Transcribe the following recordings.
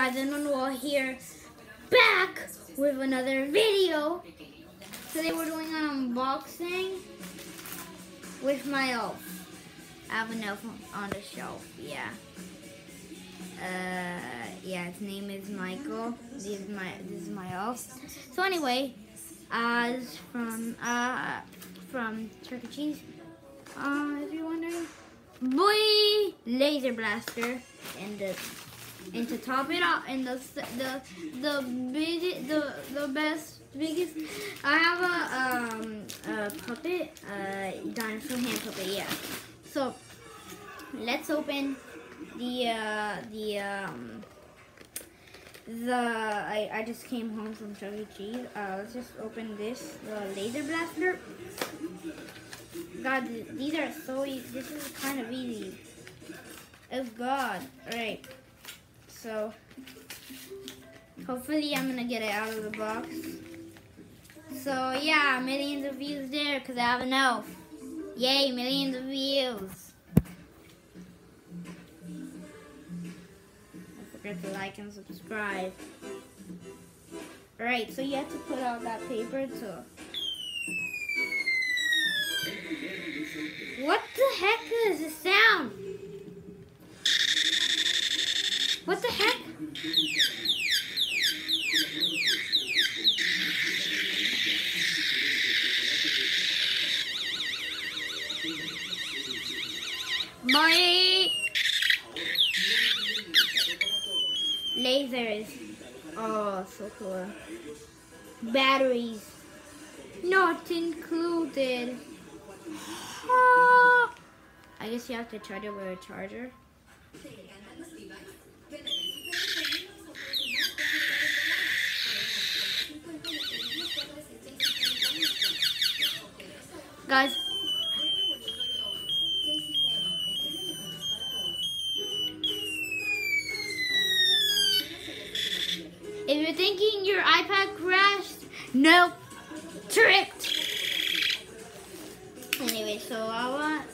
Guys, and we're here back with another video. Today we're doing an unboxing with my elf. I have an elf on the shelf, yeah. His name is Michael. This is my elf. So anyway, this is from Chuck E. Cheese. If you're wondering, boy, laser blaster, and to top it off, and the biggest, I have a puppet, dinosaur hand puppet, yeah. So let's open I just came home from Chuck E. Cheese. Let's just open this, the laser blaster. God, these are so easy. This is kind of easy. Oh God. Alright. So, hopefully I'm going to get it out of the box. So, yeah, millions of views there because I have an elf. Yay, millions of views. Don't forget to like and subscribe. Alright, so you have to put out that paper too. What the heck is this sound? What the heck? Bye. Lasers. Oh, so cool. Batteries. Not included. Oh. I guess you have to charge it with a charger. Guys, if you're thinking your iPad crashed, nope, tricked. Anyway, so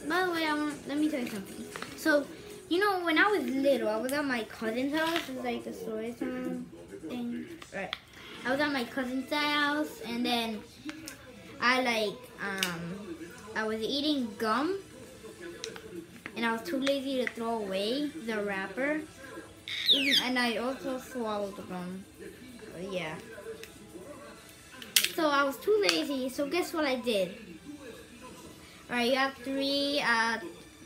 by the way, let me tell you something. So, you know, when I was little, I was at my cousin's house. It was like a story time thing. Right. I was at my cousin's house, and then I was eating gum, and I was too lazy to throw away the wrapper, and I also swallowed the gum. Yeah. So I was too lazy. So guess what I did? All right, you have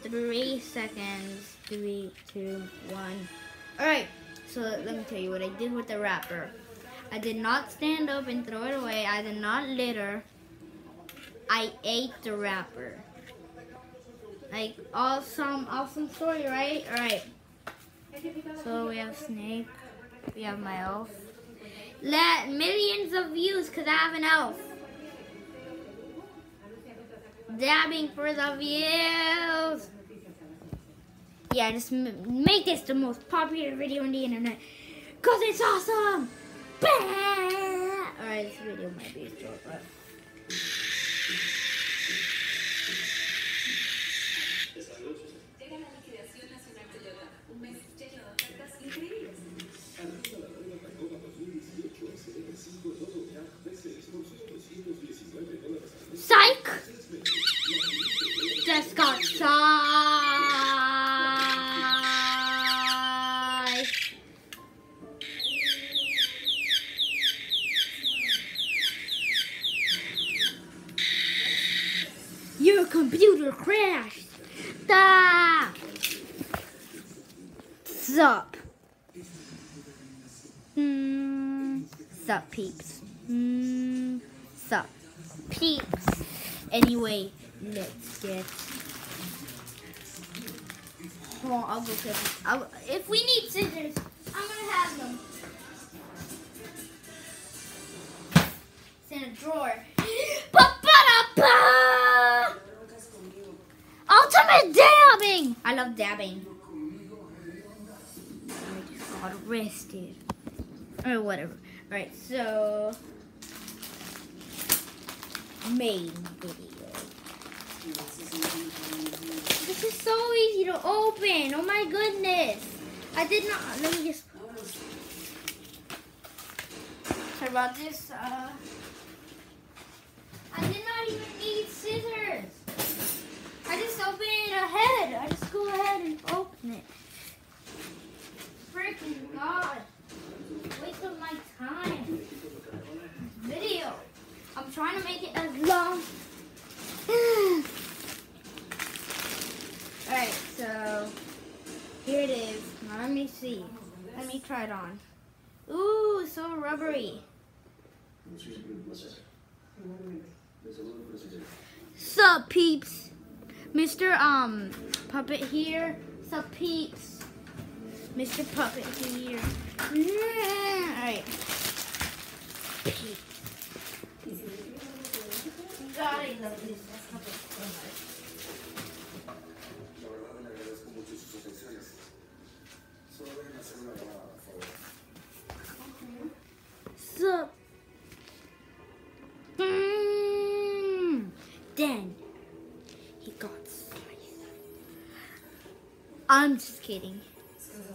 3 seconds. 3, 2, 1. All right. So let me tell you what I did with the wrapper. I did not stand up and throw it away. I did not litter. I ate the wrapper. Like, awesome story, right? Alright. So we have Snake. We have my elf. Millions of views because I have an elf. Dabbing for the views. Yeah, just make this the most popular video on the internet. Because it's awesome. Alright, this video might be short, but... Psych! Just got psych! Your computer crashed! Stop! Sup? Sup, peeps? Sup, peeps? Anyway, let's get... Hold on, I'll go get them. If we need scissors, I'm gonna have them. It's in a drawer. Ba-ba-da-ba! Ultimate dabbing! I love dabbing. I just got arrested. Or whatever. Alright, so... main video. This is so easy to open. Oh my goodness. I did not. Let me just. sorry about this. I did not even need scissors. I just open it ahead. I just go ahead and open it. Freaking God. Waste of my time. Video. I'm trying to make it as long. Alright, so here it is. Now let me see. Let me try it on. Ooh, so rubbery. Sup, peeps? Mr. Puppet here. Sup, peeps? Mr. Puppet here. Alright. God, I love this puppet so much. Sup? Then he got sliced. I'm just kidding.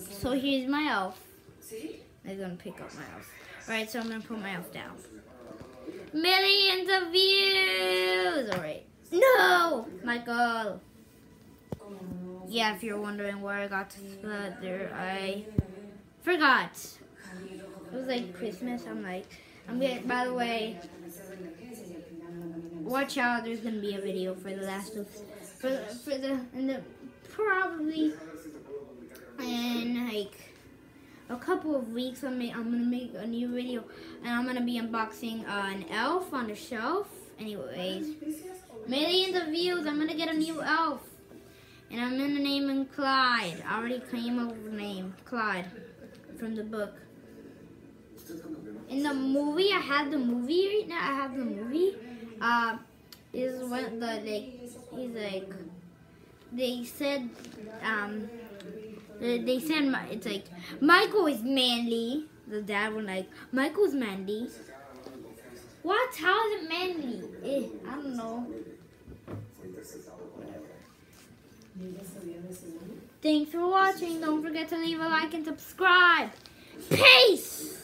So here's my elf. I'm gonna pick up my elf. Alright, so I'm gonna put my elf down. Millions of views! Alright. No! Michael. Yeah, if you're wondering where I got the there, I forgot. It was like Christmas. I'm getting, by the way, watch out, there's gonna be a video for the last of probably in like a couple of weeks. I'm gonna make a new video and I'm gonna be unboxing an elf on the shelf. Anyways, millions of views. I'm gonna get a new elf and I'm gonna name him Clyde. I already came up with the name Clyde from the book. In the movie, I have the movie right now. I have the movie. Is when he's like, they said it's like Michael is manly. The dad was like, Michael's manly. What? How is it manly? I don't know. Thanks for watching. Don't forget to leave a like and subscribe. Peace.